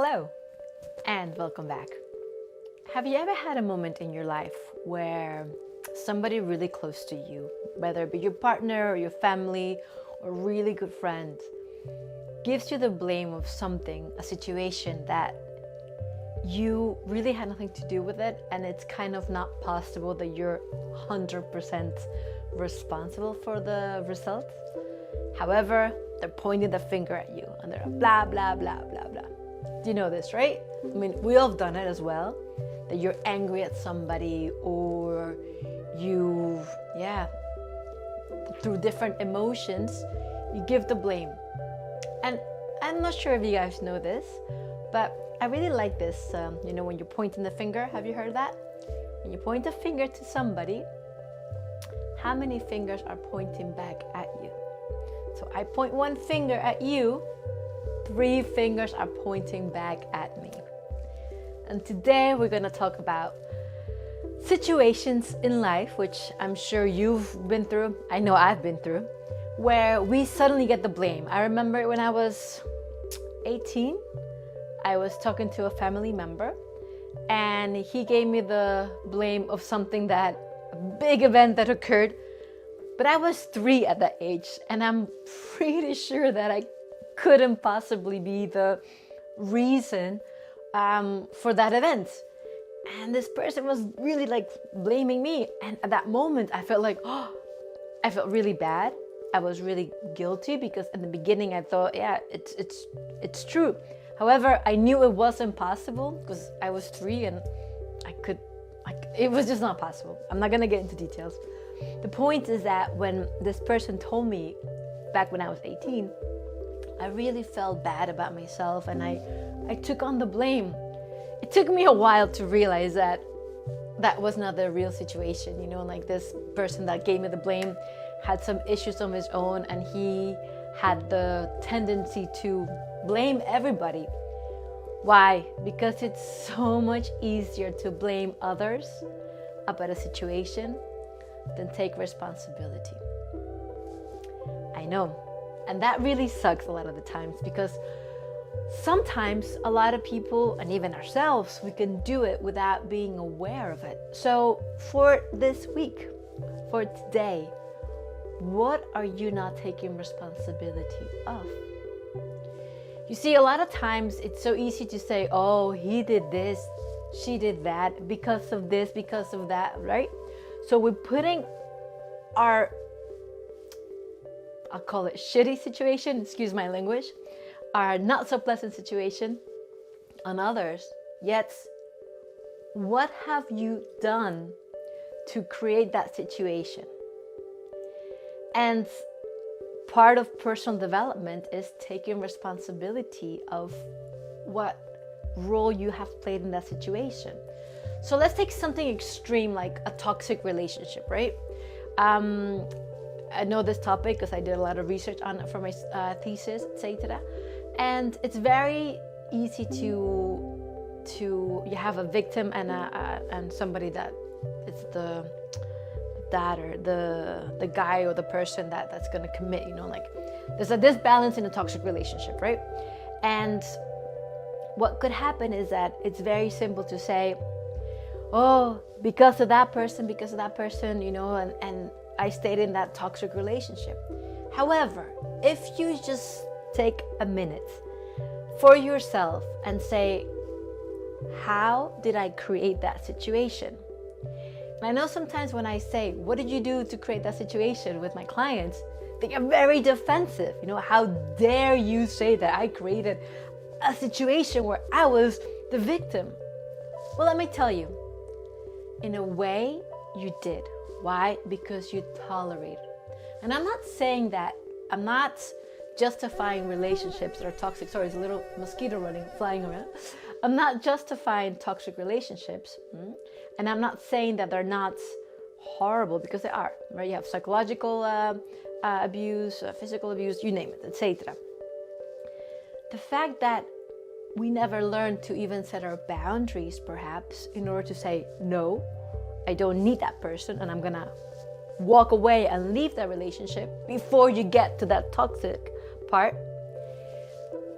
Hello and welcome back. Have you ever had a moment in your life where somebody really close to you, whether it be your partner or your family or a really good friend, gives you the blame of something, a situation that you really had nothing to do with it, and it's kind of not possible that you're 100% responsible for the result? However, they're pointing the finger at you and they're blah, blah, blah, blah, blah. Do you know this, right? I mean, we all have done it as well, that you're angry at somebody or through different emotions, you give the blame. And I'm not sure if you guys know this, but I really like this, when you're pointing the finger. Have you heard that? When you point a finger to somebody, how many fingers are pointing back at you? So I point one finger at you, 3 fingers are pointing back at me. And today we're going to talk about situations in life, which I'm sure you've been through, I know I've been through, where we suddenly get the blame. I remember when I was 18, I was talking to a family member and he gave me the blame of something a big event that occurred. But I was 3 at that age, and I'm pretty sure that I couldn't possibly be the reason for that event. And this person was really blaming me. And at that moment, I felt I felt really bad. I was really guilty because in the beginning I thought, yeah, it's true. However, I knew it wasn't possible because I was 3 and it was just not possible. I'm not gonna get into details. The point is that when this person told me back when I was 18, I really felt bad about myself and I took on the blame. It took me a while to realize that was not the real situation, this person that gave me the blame had some issues of his own and he had the tendency to blame everybody. Why? Because it's so much easier to blame others about a situation than take responsibility. I know. And that really sucks a lot of the times because sometimes a lot of people and even ourselves, we can do it without being aware of it. So for this week, for today, what are you not taking responsibility of? You see, a lot of times it's so easy to say, oh, he did this, she did that, because of this, because of that, right? So we're putting our, I'll call it shitty situation, excuse my language, our not so pleasant situation on others. Yet, what have you done to create that situation? And part of personal development is taking responsibility of what role you have played in that situation. So let's take something extreme like a toxic relationship, right? I know this topic because I did a lot of research on it for my thesis, etc. And it's very easy to you have a victim and somebody that it's the guy or the person that's going to commit, there's a disbalance in a toxic relationship, right? And what could happen is that it's very simple to say, oh, because of that person, and I stayed in that toxic relationship. However, if you just take a minute for yourself and say, how did I create that situation? And I know sometimes when I say, what did you do to create that situation with my clients, they get very defensive. How dare you say that I created a situation where I was the victim? Well, let me tell you, in a way you did. Why? Because you tolerated. And I'm not saying that, I'm not justifying relationships that are toxic. Sorry, there's a little mosquito flying around. I'm not justifying toxic relationships. And I'm not saying that they're not horrible, because they are, right? You have psychological abuse, physical abuse, you name it, etc. The fact that we never learn to even set our boundaries, perhaps, in order to say, no, I don't need that person and I'm gonna walk away and leave that relationship before you get to that toxic part,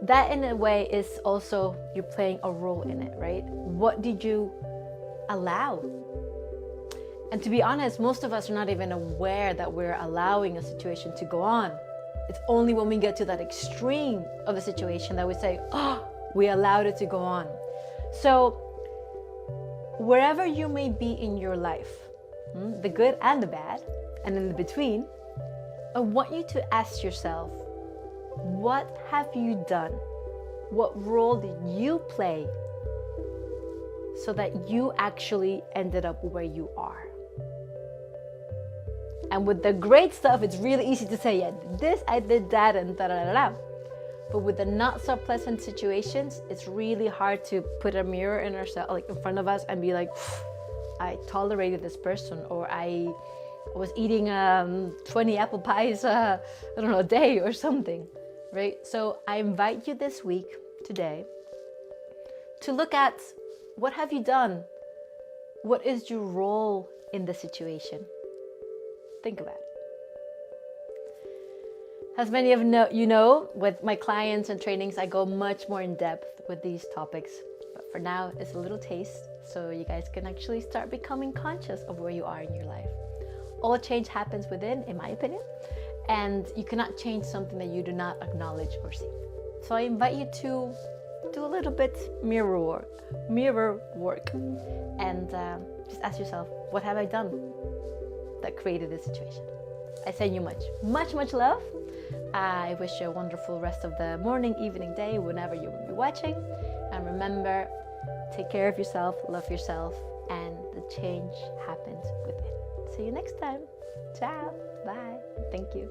that in a way is also you're playing a role in it, right? What did you allow? And to be honest, most of us are not even aware that we're allowing a situation to go on. It's only when we get to that extreme of a situation that we say, oh, we allowed it to go on. So wherever you may be in your life, the good and the bad, and in the between, I want you to ask yourself, what have you done? What role did you play so that you actually ended up where you are? And with the great stuff, it's really easy to say, yeah, this, I did that, and da-da-da-da. But with the not so pleasant situations, it's really hard to put a mirror in ourselves, like in front of us, and be like, I tolerated this person, or I was eating 20 apple pies, a day or something, right? So I invite you this week, today, to look at what have you done? What is your role in the situation? Think about it. As many of you know, with my clients and trainings, I go much more in depth with these topics. But for now, it's a little taste, so you guys can actually start becoming conscious of where you are in your life. All change happens within, in my opinion, and you cannot change something that you do not acknowledge or see. So I invite you to do a little bit mirror work, and just ask yourself, what have I done that created this situation? I send you much love. I wish you a wonderful rest of the morning, evening, day, whenever you will be watching. And remember, take care of yourself, love yourself, and the change happens within. See you next time. Ciao. Bye. Thank you.